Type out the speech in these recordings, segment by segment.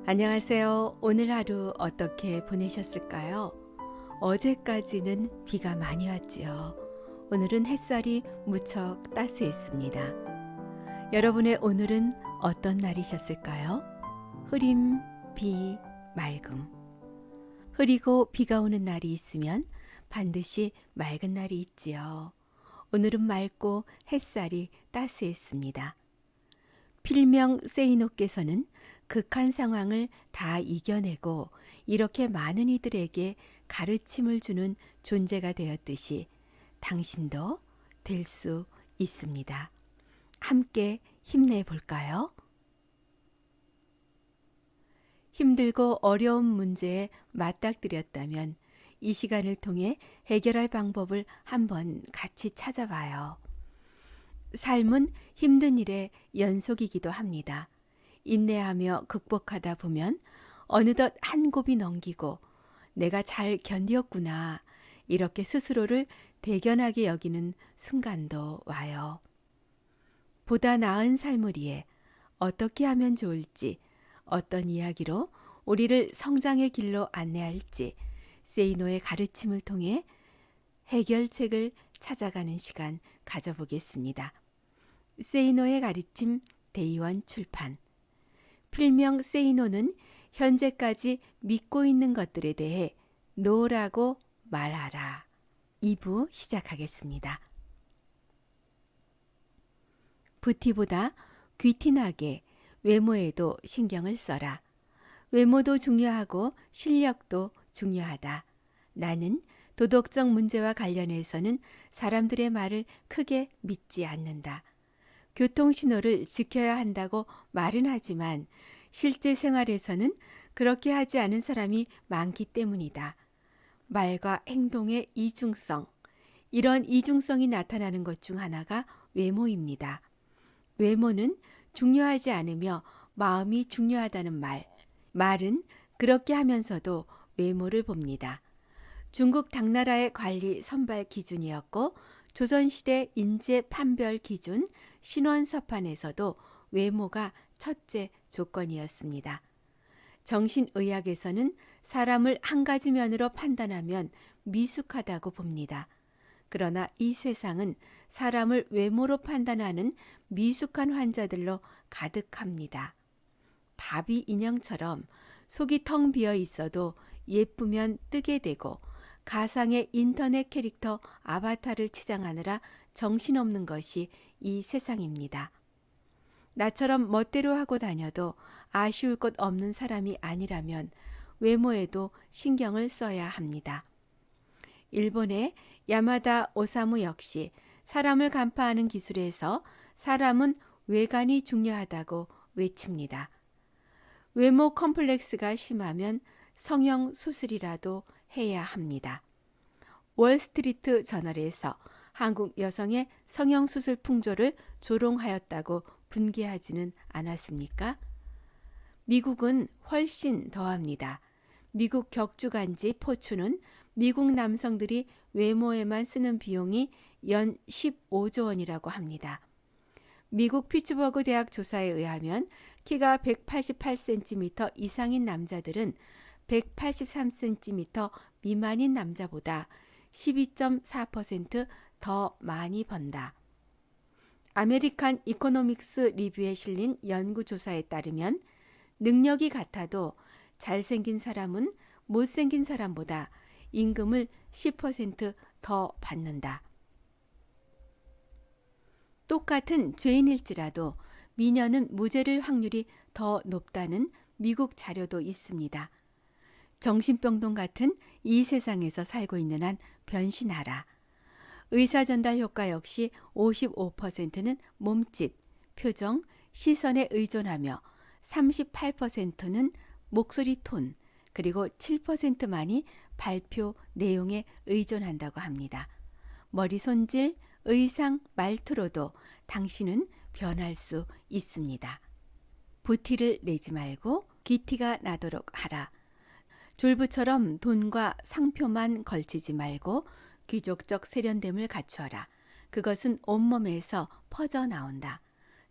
안녕하세요. 오늘 하루 어떻게 보내셨을까요? 어제까지는 비가 많이 왔지요. 오늘은 햇살이 무척 따스했습니다. 여러분의 오늘은 어떤 날이셨을까요? 흐림, 비, 맑음. 흐리고 비가 오는 날이 있으면 반드시 맑은 날이 있지요. 오늘은 맑고 햇살이 따스했습니다. 필명 세이노께서는 극한 상황을 다 이겨내고 이렇게 많은 이들에게 가르침을 주는 존재가 되었듯이 당신도 될 수 있습니다. 함께 힘내 볼까요? 힘들고 어려운 문제에 맞닥뜨렸다면 이 시간을 통해 해결할 방법을 한번 같이 찾아봐요. 삶은 힘든 일의 연속이기도 합니다. 인내하며 극복하다 보면 어느덧 한 곱이 넘기고 내가 잘 견디었구나 이렇게 스스로를 대견하게 여기는 순간도 와요. 보다 나은 삶을 위해 어떻게 하면 좋을지 어떤 이야기로 우리를 성장의 길로 안내할지 세이노의 가르침을 통해 해결책을 찾아가는 시간 가져보겠습니다. 세이노의 가르침 대의원 출판. 필명 세이노는 현재까지 믿고 있는 것들에 대해 노라고 말하라. 2부 시작하겠습니다. 부티보다 귀티나게 외모에도 신경을 써라. 외모도 중요하고 실력도 중요하다. 나는 도덕적 문제와 관련해서는 사람들의 말을 크게 믿지 않는다. 교통신호를 지켜야 한다고 말은 하지만 실제 생활에서는 그렇게 하지 않은 사람이 많기 때문이다. 말과 행동의 이중성. 이런 이중성이 나타나는 것 중 하나가 외모입니다. 외모는 중요하지 않으며 마음이 중요하다는 말. 말은 그렇게 하면서도 외모를 봅니다. 중국 당나라의 관리 선발 기준이었고 조선시대 인재 판별 기준 신원서판에서도 외모가 첫째 조건이었습니다. 정신의학에서는 사람을 한 가지 면으로 판단하면 미숙하다고 봅니다. 그러나 이 세상은 사람을 외모로 판단하는 미숙한 환자들로 가득합니다. 바비 인형처럼 속이 텅 비어 있어도 예쁘면 뜨게 되고 가상의 인터넷 캐릭터 아바타를 치장하느라 정신없는 것이 이 세상입니다. 나처럼 멋대로 하고 다녀도 아쉬울 것 없는 사람이 아니라면 외모에도 신경을 써야 합니다. 일본의 야마다 오사무 역시 사람을 간파하는 기술에서 사람은 외관이 중요하다고 외칩니다. 외모 컴플렉스가 심하면 성형 수술이라도 해야 합니다. 월스트리트 저널에서 한국 여성의 성형수술 풍조를 조롱하였다고 분개하지는 않았습니까? 미국은 훨씬 더합니다. 미국 격주간지 포추는 미국 남성들이 외모에만 쓰는 비용이 연 15조 원이라고 합니다. 미국 피츠버그 대학 조사에 의하면 키가 188cm 이상인 남자들은 183cm 미만인 남자보다 12.4% 많이 번다. 아메리칸 이코노믹스 리뷰에 실린 연구조사에 따르면 능력이 같아도 잘생긴 사람은 못생긴 사람보다 임금을 10%더 받는다. 똑같은 죄인일지라도 미녀는 무죄를 확률이 더 높다는 미국 자료도 있습니다. 정신병동 같은 이 세상에서 살고 있는 한 변신하라. 의사 전달 효과 역시 55%는 몸짓, 표정, 시선에 의존하며 38%는 목소리 톤, 그리고 7%만이 발표 내용에 의존한다고 합니다. 머리 손질, 의상, 말투로도 당신은 변할 수 있습니다. 부티를 내지 말고 귀티가 나도록 하라. 졸부처럼 돈과 상표만 걸치지 말고 귀족적 세련됨을 갖추어라. 그것은 온몸에서 퍼져나온다.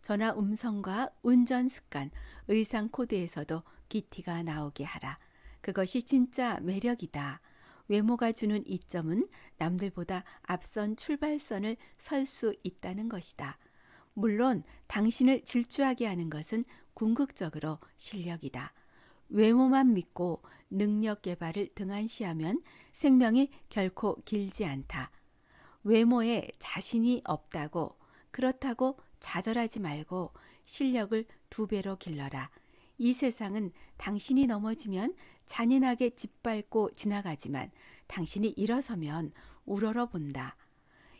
전화 음성과 운전 습관, 의상 코드에서도 기티가 나오게 하라. 그것이 진짜 매력이다. 외모가 주는 이점은 남들보다 앞선 출발선을 설 수 있다는 것이다. 물론 당신을 질주하게 하는 것은 궁극적으로 실력이다. 외모만 믿고 능력 개발을 등한시하면 생명이 결코 길지 않다. 외모에 자신이 없다고 그렇다고 좌절하지 말고 실력을 2배로 길러라. 이 세상은 당신이 넘어지면 잔인하게 짓밟고 지나가지만 당신이 일어서면 우러러 본다.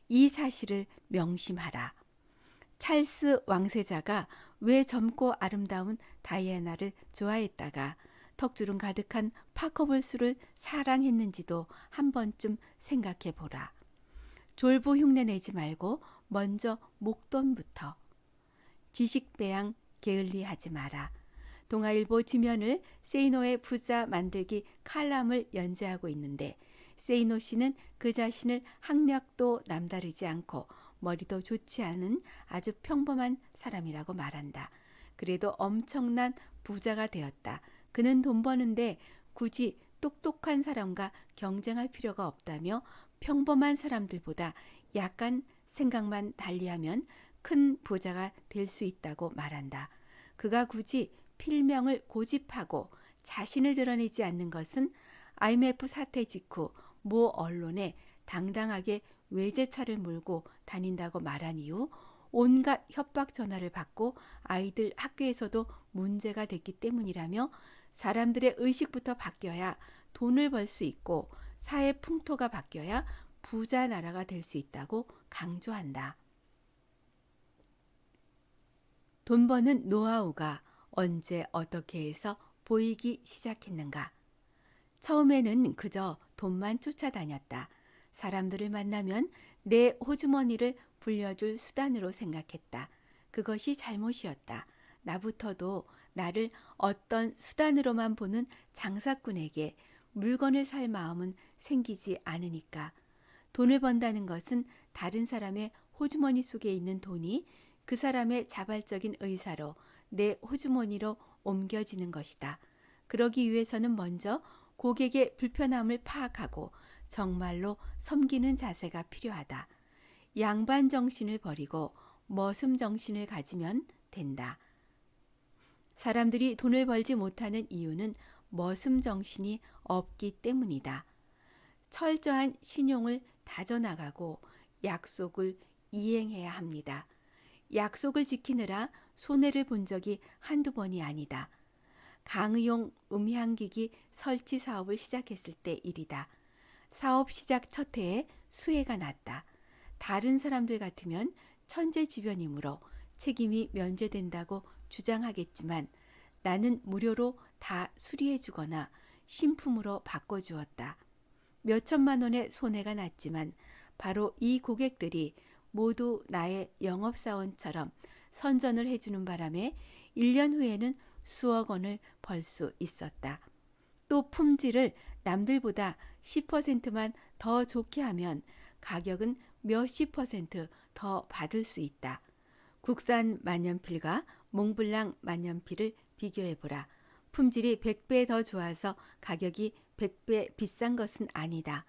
이 사실을 명심하라. 찰스 왕세자가 왜 젊고 아름다운 다이애나를 좋아했다가 턱주름 가득한 파커볼스를 사랑했는지도 한 번쯤 생각해 보라. 졸부 흉내내지 말고 먼저 목돈부터. 지식배양 게을리하지 마라. 동아일보 지면을 세이노의 부자 만들기 칼럼을 연재하고 있는데 세이노 씨는 그 자신을 학력도 남다르지 않고 머리도 좋지 않은 아주 평범한 사람이라고 말한다. 그래도 엄청난 부자가 되었다. 그는 돈 버는데 굳이 똑똑한 사람과 경쟁할 필요가 없다며 평범한 사람들보다 약간 생각만 달리하면 큰 부자가 될 수 있다고 말한다. 그가 굳이 필명을 고집하고 자신을 드러내지 않는 것은 IMF 사태 직후 모 언론에 당당하게 외제차를 몰고 다닌다고 말한 이후 온갖 협박 전화를 받고 아이들 학교에서도 문제가 됐기 때문이라며 사람들의 의식부터 바뀌어야 돈을 벌 수 있고 사회 풍토가 바뀌어야 부자 나라가 될 수 있다고 강조한다. 돈 버는 노하우가 언제 어떻게 해서 보이기 시작했는가? 처음에는 그저 돈만 쫓아다녔다. 사람들을 만나면 내 호주머니를 불려줄 수단으로 생각했다. 그것이 잘못이었다. 나부터도 나를 어떤 수단으로만 보는 장사꾼에게 물건을 살 마음은 생기지 않으니까. 돈을 번다는 것은 다른 사람의 호주머니 속에 있는 돈이 그 사람의 자발적인 의사로 내 호주머니로 옮겨지는 것이다. 그러기 위해서는 먼저 고객의 불편함을 파악하고 정말로 섬기는 자세가 필요하다. 양반 정신을 버리고 머슴 정신을 가지면 된다. 사람들이 돈을 벌지 못하는 이유는 머슴 정신이 없기 때문이다. 철저한 신용을 다져나가고 약속을 이행해야 합니다. 약속을 지키느라 손해를 본 적이 한두 번이 아니다. 강의용 음향기기 설치 사업을 시작했을 때 일이다. 사업 시작 첫 해에 수해가 났다. 다른 사람들 같으면 천재지변이므로 책임이 면제된다고 주장하겠지만 나는 무료로 다 수리해 주거나 신품으로 바꿔주었다. 몇천만 원의 손해가 났지만 바로 이 고객들이 모두 나의 영업사원처럼 선전을 해주는 바람에 1년 후에는 수억 원을 벌 수 있었다. 또 품질을 남들보다 10%만 더 좋게 하면 가격은 몇십 퍼센트 더 받을 수 있다. 국산 만년필과 몽블랑 만년필을 비교해보라. 품질이 100배 더 좋아서 가격이 100배 비싼 것은 아니다.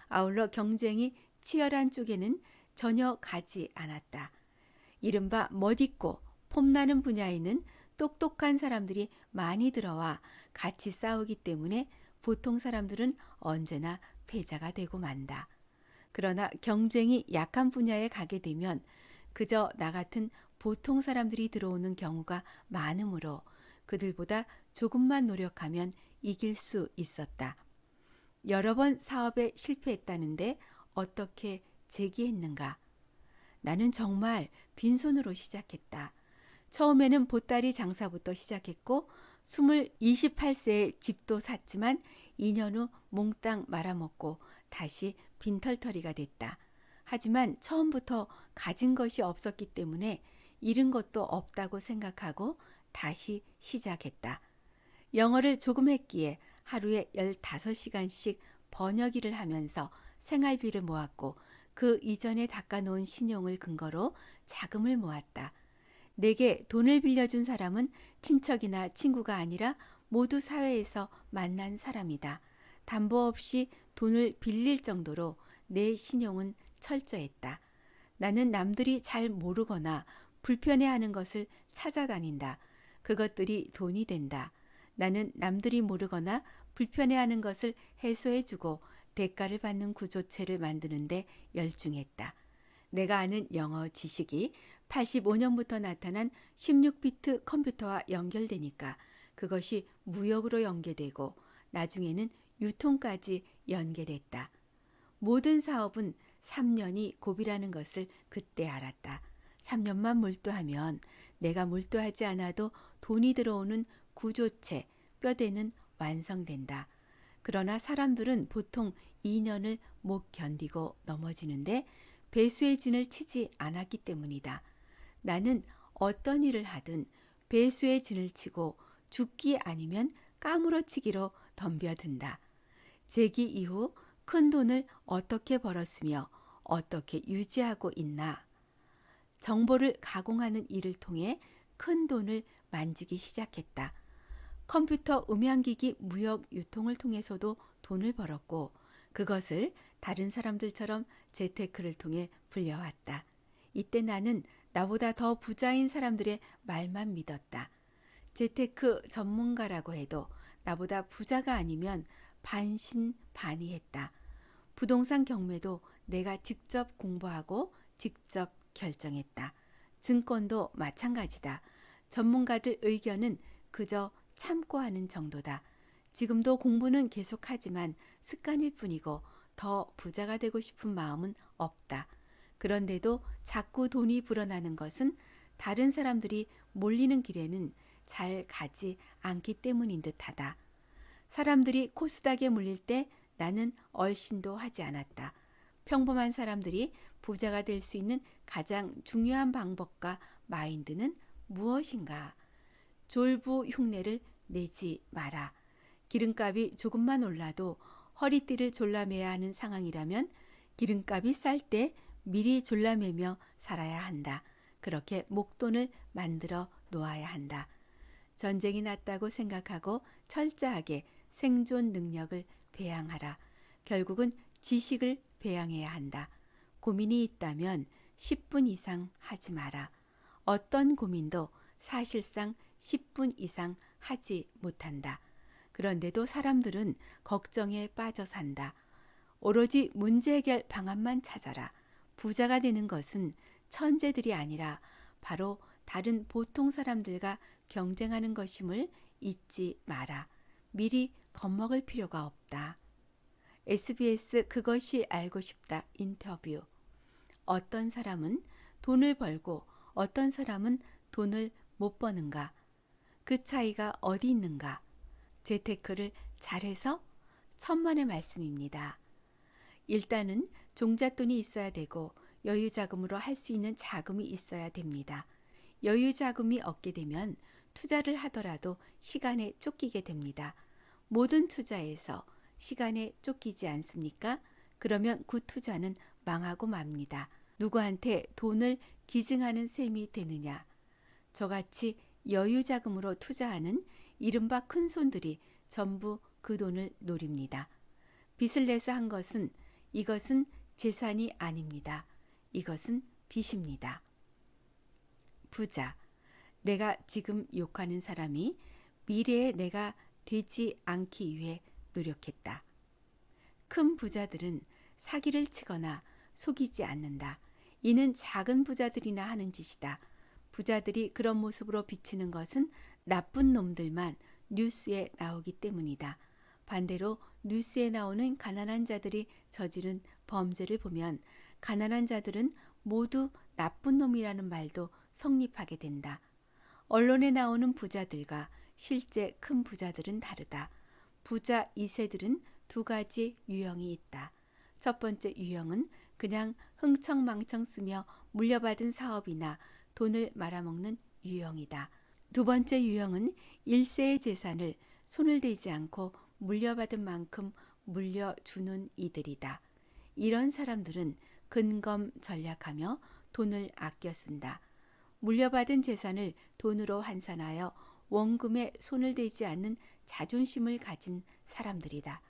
아울러 경쟁이 치열한 쪽에는 전혀 가지 않았다. 이른바 멋있고 폼나는 분야에는 똑똑한 사람들이 많이 들어와 같이 싸우기 때문에 보통 사람들은 언제나 패자가 되고 만다. 그러나 경쟁이 약한 분야에 가게 되면 그저 나 같은 보통 사람들이 들어오는 경우가 많으므로 그들보다 조금만 노력하면 이길 수 있었다. 여러 번 사업에 실패했다는데 어떻게 재기했는가? 나는 정말 빈손으로 시작했다. 처음에는 보따리 장사부터 시작했고 28세에 집도 샀지만 2년 후 몽땅 말아먹고 다시 빈털터리가 됐다. 하지만 처음부터 가진 것이 없었기 때문에 잃은 것도 없다고 생각하고 다시 시작했다. 영어를 조금 했기에 하루에 15시간씩 번역 일을 하면서 생활비를 모았고 그 이전에 닦아놓은 신용을 근거로 자금을 모았다. 내게 돈을 빌려준 사람은 친척이나 친구가 아니라 모두 사회에서 만난 사람이다. 담보 없이 돈을 빌릴 정도로 내 신용은 철저했다. 나는 남들이 잘 모르거나 불편해하는 것을 찾아다닌다. 그것들이 돈이 된다. 나는 남들이 모르거나 불편해하는 것을 해소해주고 대가를 받는 구조체를 만드는데 열중했다. 내가 아는 영어 지식이 85년부터 나타난 16비트 컴퓨터와 연결되니까 그것이 무역으로 연계되고 나중에는 유통까지 연계됐다. 모든 사업은 3년이 고비라는 것을 그때 알았다. 3년만 몰두하면 내가 몰두하지 않아도 돈이 들어오는 구조체, 뼈대는 완성된다. 그러나 사람들은 보통 2년을 못 견디고 넘어지는데 배수의 진을 치지 않았기 때문이다. 나는 어떤 일을 하든 배수의 진을 치고 죽기 아니면 까무러치기로 덤벼든다. 재기 이후 큰 돈을 어떻게 벌었으며 어떻게 유지하고 있나. 정보를 가공하는 일을 통해 큰 돈을 만지기 시작했다. 컴퓨터 음향기기 무역 유통을 통해서도 돈을 벌었고 그것을 다른 사람들처럼 재테크를 통해 불려왔다. 이때 나는 나보다 더 부자인 사람들의 말만 믿었다. 재테크 전문가라고 해도 나보다 부자가 아니면 반신반의했다. 부동산 경매도 내가 직접 공부하고 직접 결정했다. 증권도 마찬가지다. 전문가들 의견은 그저 참고하는 정도다. 지금도 공부는 계속하지만 습관일 뿐이고 더 부자가 되고 싶은 마음은 없다. 그런데도 자꾸 돈이 불어나는 것은 다른 사람들이 몰리는 길에는 잘 가지 않기 때문인 듯하다. 사람들이 코스닥에 물릴 때 나는 얼씬도 하지 않았다. 평범한 사람들이 부자가 될 수 있는 가장 중요한 방법과 마인드는 무엇인가? 졸부 흉내를 내지 마라. 기름값이 조금만 올라도 허리띠를 졸라매야 하는 상황이라면 기름값이 쌀 때 미리 졸라매며 살아야 한다. 그렇게 목돈을 만들어 놓아야 한다. 전쟁이 났다고 생각하고 철저하게 생존 능력을 배양하라. 결국은 지식을 배양해야 한다. 고민이 있다면 10분 이상 하지 마라. 어떤 고민도 사실상 10분 이상 하지 못한다. 그런데도 사람들은 걱정에 빠져 산다. 오로지 문제 해결 방안만 찾아라. 부자가 되는 것은 천재들이 아니라 바로 다른 보통 사람들과 경쟁하는 것임을 잊지 마라. 미리 겁먹을 필요가 없다. SBS 그것이 알고 싶다 인터뷰. 어떤 사람은 돈을 벌고 어떤 사람은 돈을 못 버는가? 그 차이가 어디 있는가? 재테크를 잘해서 천만의 말씀입니다. 일단은 종잣돈이 있어야 되고 여유 자금으로 할 수 있는 자금이 있어야 됩니다. 여유 자금이 없게 되면 투자를 하더라도 시간에 쫓기게 됩니다. 모든 투자에서 시간에 쫓기지 않습니까? 그러면 그 투자는 망하고 맙니다. 누구한테 돈을 기증하는 셈이 되느냐? 저같이 여유 자금으로 투자하는 이른바 큰손들이 전부 그 돈을 노립니다. 빚을 내서 한 것은 이것은 재산이 아닙니다. 이것은 빚입니다. 부자. 내가 지금 욕하는 사람이 미래에 내가 되지 않기 위해 노력했다. 큰 부자들은 사기를 치거나 속이지 않는다. 이는 작은 부자들이나 하는 짓이다. 부자들이 그런 모습으로 비치는 것은 나쁜 놈들만 뉴스에 나오기 때문이다. 반대로 뉴스에 나오는 가난한 자들이 저지른 범죄를 보면 가난한 자들은 모두 나쁜 놈이라는 말도 성립하게 된다. 언론에 나오는 부자들과 실제 큰 부자들은 다르다. 부자 2세들은 두 가지 유형이 있다. 첫 번째 유형은 그냥 흥청망청 쓰며 물려받은 사업이나 돈을 말아먹는 유형이다. 두 번째 유형은 1세의 재산을 손을 대지 않고 물려받은 만큼 물려주는 이들이다. 이런 사람들은 근검 전략하며 돈을 아껴 쓴다. 물려받은 재산을 돈으로 환산하여 원금에 손을 대지 않는 자존심을 가진 사람들이다.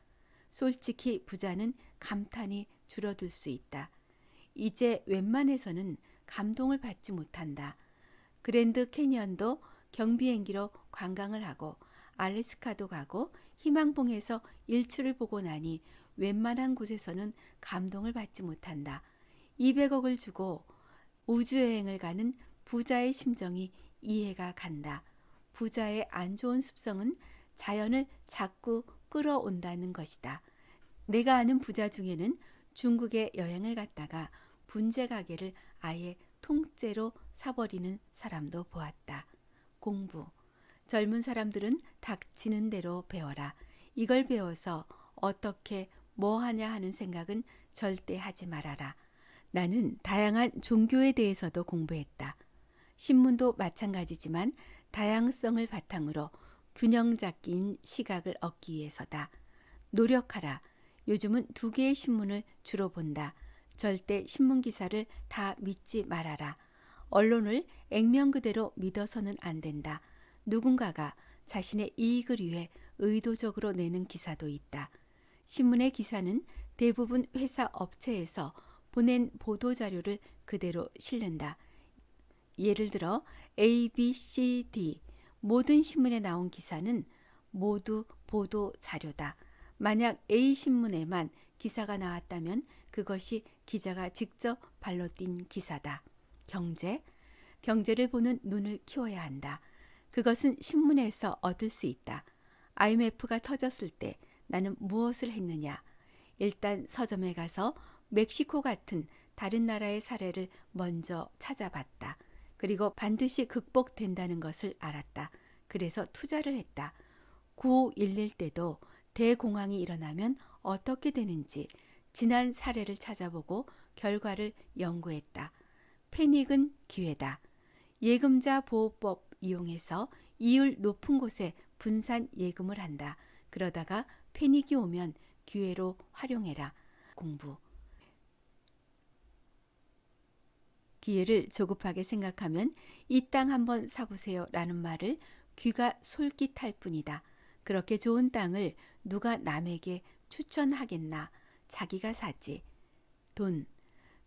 솔직히 부자는 감탄이 줄어들 수 있다. 이제 웬만해서는 감동을 받지 못한다. 그랜드 캐니언도 경비행기로 관광을 하고 알래스카도 가고 희망봉에서 일출을 보고 나니 웬만한 곳에서는 감동을 받지 못한다. 200억을 주고 우주여행을 가는 부자의 심정이 이해가 간다. 부자의 안 좋은 습성은 자연을 자꾸 끌어온다는 것이다. 내가 아는 부자 중에는 중국에 여행을 갔다가 분재 가게를 아예 통째로 사버리는 사람도 보았다. 공부. 젊은 사람들은 닥치는 대로 배워라. 이걸 배워서 어떻게 뭐 하냐 하는 생각은 절대 하지 말아라. 나는 다양한 종교에 대해서도 공부했다. 신문도 마찬가지지만 다양성을 바탕으로 균형 잡힌 시각을 얻기 위해서다. 노력하라. 요즘은 2개의 신문을 주로 본다. 절대 신문 기사를 다 믿지 말아라. 언론을 액면 그대로 믿어서는 안 된다. 누군가가 자신의 이익을 위해 의도적으로 내는 기사도 있다. 신문의 기사는 대부분 회사 업체에서 보낸 보도자료를 그대로 실는다. 예를 들어 A, B, C, D 모든 신문에 나온 기사는 모두 보도자료다. 만약 A 신문에만 기사가 나왔다면 그것이 기자가 직접 발로 띈 기사다. 경제. 경제를 보는 눈을 키워야 한다. 그것은 신문에서 얻을 수 있다. IMF가 터졌을 때 나는 무엇을 했느냐? 일단 서점에 가서 멕시코 같은 다른 나라의 사례를 먼저 찾아봤다. 그리고 반드시 극복된다는 것을 알았다. 그래서 투자를 했다. 9.11 때도 대공황이 일어나면 어떻게 되는지 지난 사례를 찾아보고 결과를 연구했다. 패닉은 기회다. 예금자 보호법 이용해서 이율 높은 곳에 분산 예금을 한다. 그러다가 패닉이 오면 기회로 활용해라. 공부. 기회를 조급하게 생각하면 이 땅 한번 사보세요 라는 말을 귀가 솔깃할 뿐이다. 그렇게 좋은 땅을 누가 남에게 추천하겠나. 자기가 사지.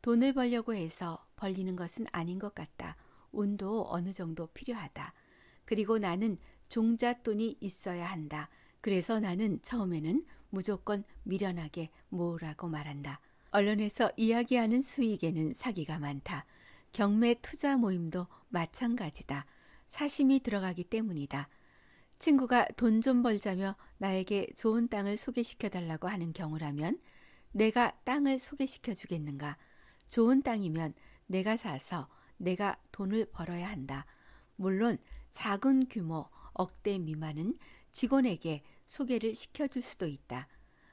돈을 벌려고 해서 벌리는 것은 아닌 것 같다. 운도 어느 정도 필요하다. 그리고 나는 종잣돈이 있어야 한다. 그래서 나는 처음에는 무조건 미련하게 모으라고 말한다. 언론에서 이야기하는 수익에는 사기가 많다. 경매 투자 모임도 마찬가지다. 사심이 들어가기 때문이다. 친구가 돈 좀 벌자며 나에게 좋은 땅을 소개시켜달라고 하는 경우라면 내가 땅을 소개시켜 주겠는가? 좋은 땅이면 내가 사서 내가 돈을 벌어야 한다. 물론 작은 규모 억대 미만은 직원에게 소개를 시켜줄 수도 있다.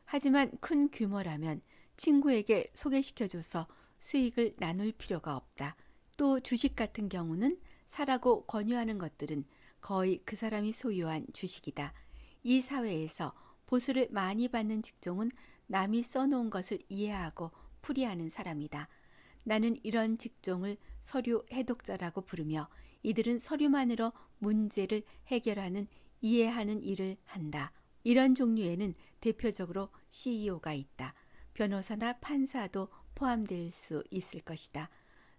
하지만 큰 규모라면 친구에게 소개시켜줘서 수익을 나눌 필요가 없다. 또 주식 같은 경우는 사라고 권유하는 것들은 거의 그 사람이 소유한 주식이다. 이 사회에서 보수를 많이 받는 직종은 남이 써놓은 것을 이해하고 풀이하는 사람이다. 나는 이런 직종을 서류 해독자라고 부르며 이들은 서류만으로 문제를 해결하는 이해하는 일을 한다. 이런 종류에는 대표적으로 CEO가 있다. 변호사나 판사도 포함될 수 있을 것이다.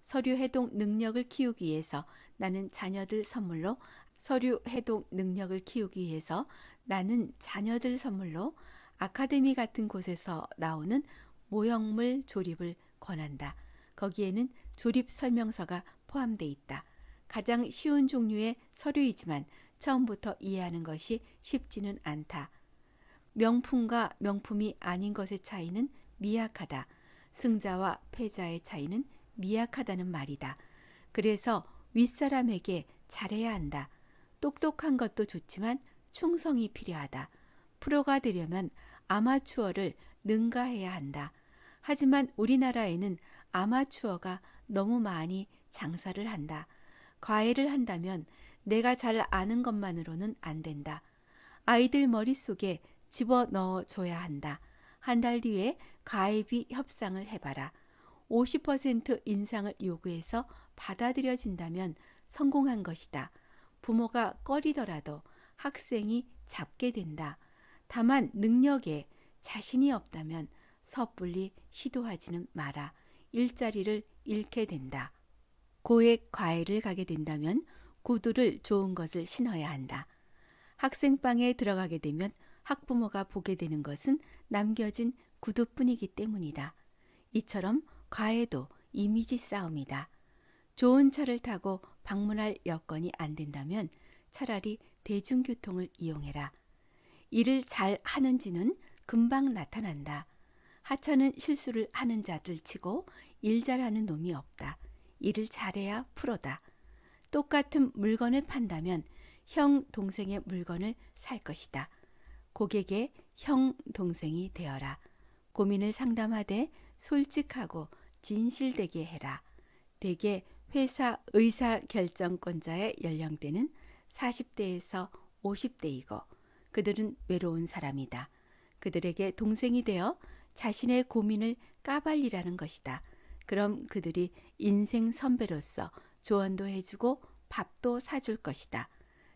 서류 해독 능력을 키우기 위해서 나는 자녀들 선물로 아카데미 같은 곳에서 나오는 모형물 조립을 권한다. 거기에는 조립 설명서가 포함되어 있다. 가장 쉬운 종류의 서류이지만 처음부터 이해하는 것이 쉽지는 않다. 명품과 명품이 아닌 것의 차이는 미약하다. 승자와 패자의 차이는 미약하다는 말이다. 그래서 윗사람에게 잘해야 한다. 똑똑한 것도 좋지만 충성이 필요하다. 프로가 되려면 아마추어를 능가해야 한다. 하지만 우리나라에는 아마추어가 너무 많이 장사를 한다. 과외를 한다면 내가 잘 아는 것만으로는 안 된다. 아이들 머릿속에 집어넣어 줘야 한다. 한 달 뒤에 가입비 협상을 해봐라. 50% 인상을 요구해서 받아들여진다면 성공한 것이다. 부모가 꺼리더라도 학생이 잡게 된다. 다만 능력에 자신이 없다면 섣불리 시도하지는 마라. 일자리를 잃게 된다. 고액 과외를 가게 된다면 구두를 좋은 것을 신어야 한다. 학생방에 들어가게 되면 학부모가 보게 되는 것은 남겨진 구두뿐이기 때문이다. 이처럼 과외도 이미지 싸움이다. 좋은 차를 타고 방문할 여건이 안 된다면 차라리 대중교통을 이용해라. 일을 잘 하는지는 금방 나타난다. 하찮은 실수를 하는 자들 치고 일 잘하는 놈이 없다. 일을 잘해야 프로다. 똑같은 물건을 판다면 형 동생의 물건을 살 것이다. 고객의 형 동생이 되어라. 고민을 상담하되 솔직하고 진실되게 해라. 대개 회사 의사결정권자의 연령대는 40대에서 50대이고 그들은 외로운 사람이다. 그들에게 동생이 되어 자신의 고민을 까발리라는 것이다. 그럼 그들이 인생 선배로서 조언도 해주고 밥도 사줄 것이다.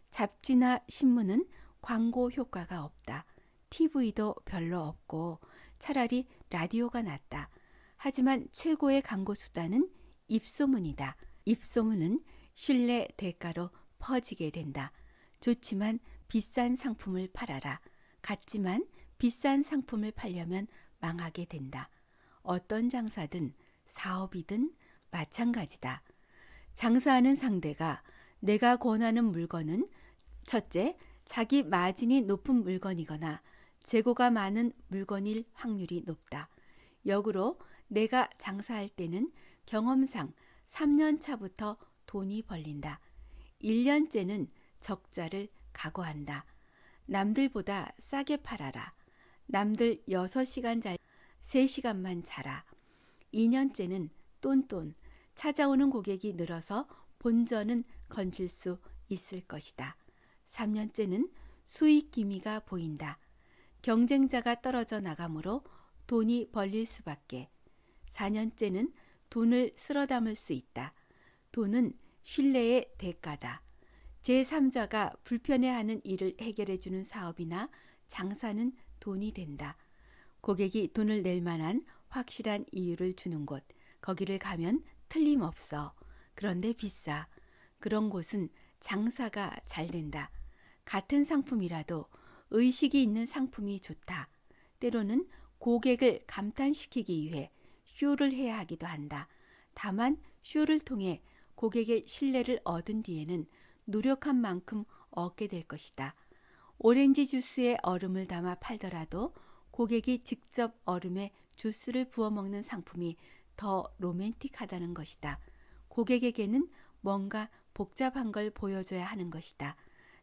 잡지나 신문은 광고 효과가 없다. TV도 별로 없고 차라리 라디오가 낫다. 하지만 최고의 광고 수단은 입소문이다. 입소문은 신뢰 대가로 퍼지게 된다. 좋지만 비싼 상품을 팔아라. 같지만 비싼 상품을 팔려면 망하게 된다. 어떤 장사든 사업이든 마찬가지다. 장사하는 상대가 내가 권하는 물건은 첫째, 자기 마진이 높은 물건이거나 재고가 많은 물건일 확률이 높다. 역으로 내가 장사할 때는 경험상 3년 차부터 돈이 벌린다. 1년째는 적자를 각오한다. 남들보다 싸게 팔아라. 남들 6시간 잘 3시간만 자라. 2년째는 똔똔 찾아오는 고객이 늘어서 본전은 건질 수 있을 것이다. 3년째는 수익 기미가 보인다. 경쟁자가 떨어져 나가므로 돈이 벌릴 수밖에. 4년째는 돈을 쓸어 담을 수 있다. 돈은 신뢰의 대가다. 제3자가 불편해하는 일을 해결해 주는 사업이나 장사는 돈이 된다. 고객이 돈을 낼 만한 확실한 이유를 주는 곳, 거기를 가면 틀림없어. 그런데 비싸. 그런 곳은 장사가 잘 된다. 같은 상품이라도 의식이 있는 상품이 좋다. 때로는 고객을 감탄시키기 위해 쇼를 해야 하기도 한다. 다만 쇼를 통해 고객의 신뢰를 얻은 뒤에는 노력한 만큼 얻게 될 것이다. 오렌지 주스에 얼음을 담아 팔더라도 고객이 직접 얼음에 주스를 부어 먹는 상품이 더 로맨틱하다는 것이다. 고객에게는 뭔가 복잡한 걸 보여줘야 하는 것이다.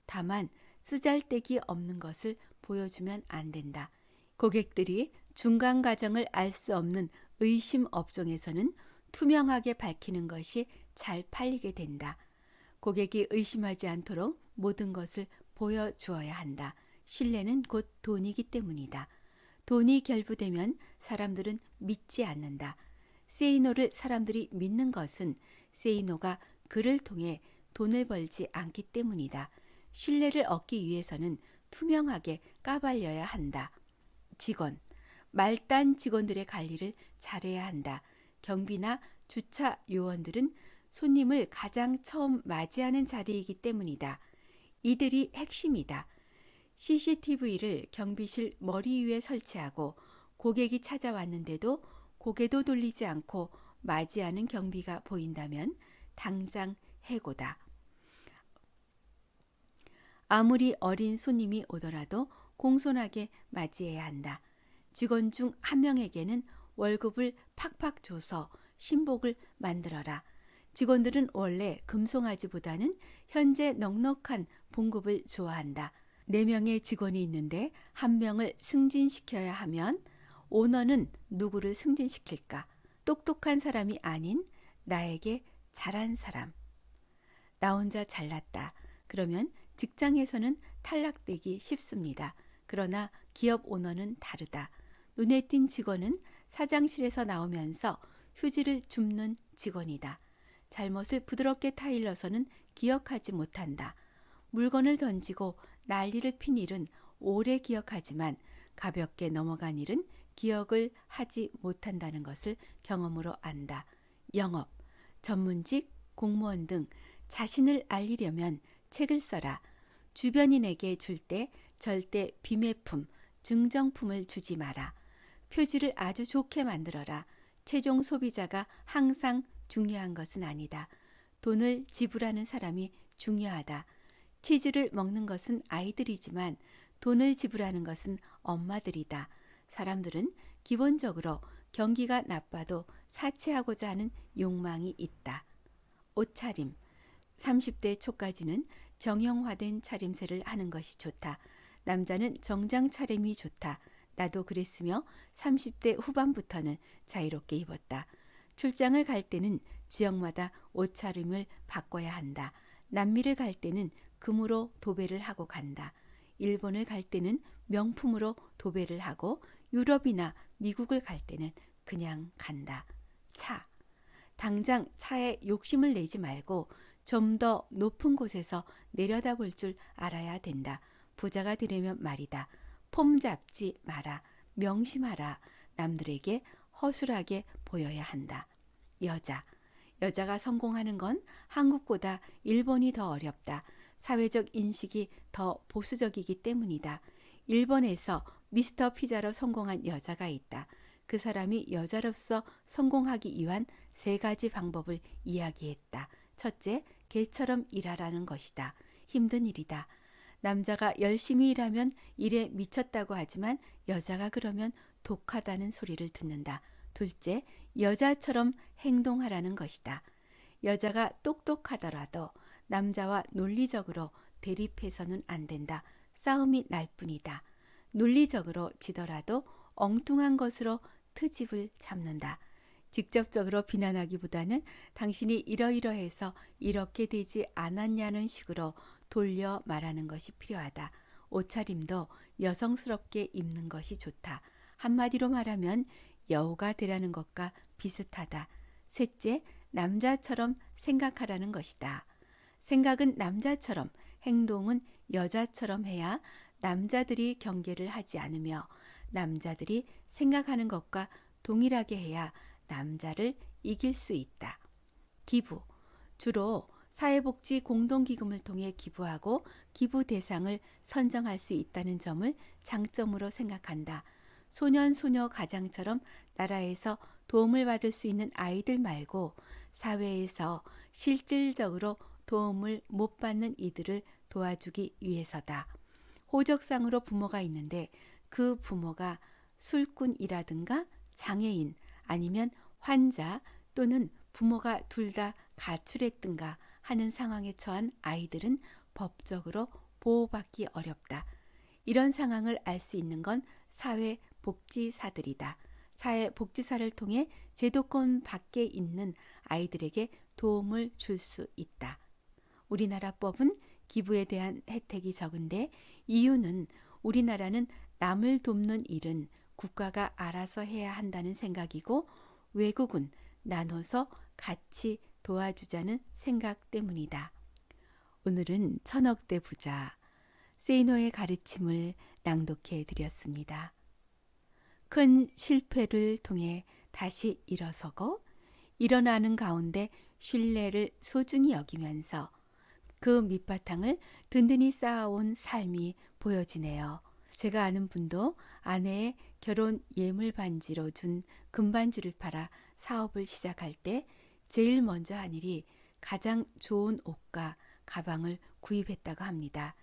다만 쓰잘데기 없는 것을 보여주면 안 된다. 고객들이 중간 과정을 알 수 없는 의심 업종에서는 투명하게 밝히는 것이 잘 팔리게 된다. 고객이 의심하지 않도록 모든 것을 보여주어야 한다. 신뢰는 곧 돈이기 때문이다. 돈이 결부되면 사람들은 믿지 않는다. 세이노를 사람들이 믿는 것은 세이노가 그를 통해 돈을 벌지 않기 때문이다. 신뢰를 얻기 위해서는 투명하게 까발려야 한다. 직원, 말단 직원들의 관리를 잘해야 한다. 경비나 주차 요원들은 손님을 가장 처음 맞이하는 자리이기 때문이다. 이들이 핵심이다. CCTV를 경비실 머리 위에 설치하고 고객이 찾아왔는데도 고개도 돌리지 않고 맞이하는 경비가 보인다면 당장 해고다. 아무리 어린 손님이 오더라도 공손하게 맞이해야 한다. 직원 중 한 명에게는 월급을 팍팍 줘서 신복을 만들어라. 직원들은 원래 금송아지보다는 현재 넉넉한 봉급을 좋아한다. 4명의 직원이 있는데 1명을 승진시켜야 하면 오너는 누구를 승진시킬까? 똑똑한 사람이 아닌 나에게 잘한 사람. 나 혼자 잘났다. 그러면 직장에서는 탈락되기 쉽습니다. 그러나 기업 오너는 다르다. 눈에 띈 직원은 사장실에서 나오면서 휴지를 줍는 직원이다. 잘못을 부드럽게 타일러서는 기억하지 못한다. 물건을 던지고 난리를 핀 일은 오래 기억하지만 가볍게 넘어간 일은 기억을 하지 못한다는 것을 경험으로 안다. 영업, 전문직, 공무원 등 자신을 알리려면 책을 써라. 주변인에게 줄 때 절대 비매품, 증정품을 주지 마라. 표지를 아주 좋게 만들어라. 최종 소비자가 항상 중요한 것은 아니다. 돈을 지불하는 사람이 중요하다. 치즈를 먹는 것은 아이들이지만 돈을 지불하는 것은 엄마들이다. 사람들은 기본적으로 경기가 나빠도 사치하고자 하는 욕망이 있다. 옷차림. 30대 초까지는 정형화된 차림새를 하는 것이 좋다. 남자는 정장 차림이 좋다. 나도 그랬으며 30대 후반부터는 자유롭게 입었다. 출장을 갈 때는 지역마다 옷차림을 바꿔야 한다. 남미를 갈 때는 금으로 도배를 하고 간다. 일본을 갈 때는 명품으로 도배를 하고 유럽이나 미국을 갈 때는 그냥 간다. 차. 당장 차에 욕심을 내지 말고 좀 더 높은 곳에서 내려다볼 줄 알아야 된다. 부자가 되려면 말이다. 폼 잡지 마라. 명심하라. 남들에게 허술하게 보여야 한다. 여자. 여자가 성공하는 건 한국보다 일본이 더 어렵다. 사회적 인식이 더 보수적이기 때문이다. 일본에서 미스터 피자로 성공한 여자가 있다. 그 사람이 여자로서 성공하기 위한 3가지 방법을 이야기했다. 첫째, 개처럼 일하라는 것이다. 힘든 일이다. 남자가 열심히 일하면 일에 미쳤다고 하지만 여자가 그러면 독하다는 소리를 듣는다. 둘째, 여자처럼 행동하라는 것이다. 여자가 똑똑하더라도 남자와 논리적으로 대립해서는 안 된다. 싸움이 날 뿐이다. 논리적으로 지더라도 엉뚱한 것으로 트집을 잡는다. 직접적으로 비난하기보다는 당신이 이러이러해서 이렇게 되지 않았냐는 식으로 돌려 말하는 것이 필요하다. 옷차림도 여성스럽게 입는 것이 좋다. 한마디로 말하면 여우가 되라는 것과 비슷하다. 셋째, 남자처럼 생각하라는 것이다. 생각은 남자처럼, 행동은 여자처럼 해야 남자들이 경계를 하지 않으며 남자들이 생각하는 것과 동일하게 해야 남자를 이길 수 있다. 기부. 주로 사회복지 공동기금을 통해 기부하고 기부 대상을 선정할 수 있다는 점을 장점으로 생각한다. 소년 소녀 가장처럼 나라에서 도움을 받을 수 있는 아이들 말고 사회에서 실질적으로 도움을 못 받는 이들을 도와주기 위해서다. 호적상으로 부모가 있는데 그 부모가 술꾼이라든가 장애인 아니면 환자 또는 부모가 둘 다 가출했든가 하는 상황에 처한 아이들은 법적으로 보호받기 어렵다. 이런 상황을 알 수 있는 건 사회복지사들이다. 사회복지사를 통해 제도권 밖에 있는 아이들에게 도움을 줄 수 있다. 우리나라 법은 기부에 대한 혜택이 적은데 이유는 우리나라는 남을 돕는 일은 국가가 알아서 해야 한다는 생각이고 외국은 나눠서 같이 도와주자는 생각 때문이다. 오늘은 천억대 부자 세이노의 가르침을 낭독해 드렸습니다. 큰 실패를 통해 다시 일어서고 일어나는 가운데 신뢰를 소중히 여기면서 그 밑바탕을 든든히 쌓아온 삶이 보여지네요. 제가 아는 분도 아내의 결혼 예물 반지로 준 금반지를 팔아 사업을 시작할 때 제일 먼저 한 일이 가장 좋은 옷과 가방을 구입했다고 합니다.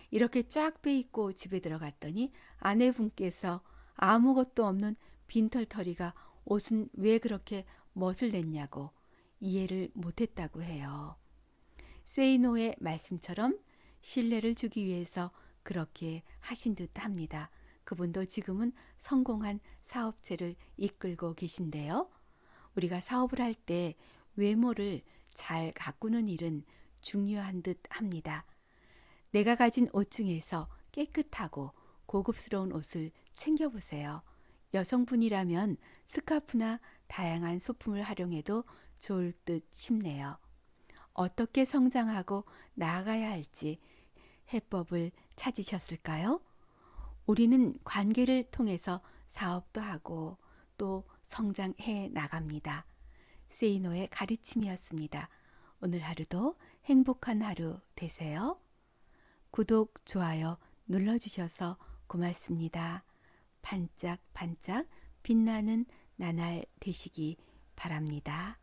이렇게 쫙 빼입고 집에 들어갔더니 아내분께서 아무것도 없는 빈털터리가 옷은 왜 그렇게 멋을 냈냐고 이해를 못했다고 해요. 세이노의 말씀처럼 신뢰를 주기 위해서 그렇게 하신 듯 합니다. 그분도 지금은 성공한 사업체를 이끌고 계신데요. 우리가 사업을 할 때 외모를 잘 가꾸는 일은 중요한 듯 합니다. 내가 가진 옷 중에서 깨끗하고 고급스러운 옷을 챙겨보세요. 여성분이라면 스카프나 다양한 소품을 활용해도 좋을 듯 싶네요. 어떻게 성장하고 나아가야 할지 해법을 찾으셨을까요? 우리는 관계를 통해서 사업도 하고 또 성장해 나갑니다. 세이노의 가르침이었습니다. 오늘 하루도 행복한 하루 되세요. 구독, 좋아요 눌러주셔서 고맙습니다. 반짝반짝 빛나는 나날 되시기 바랍니다.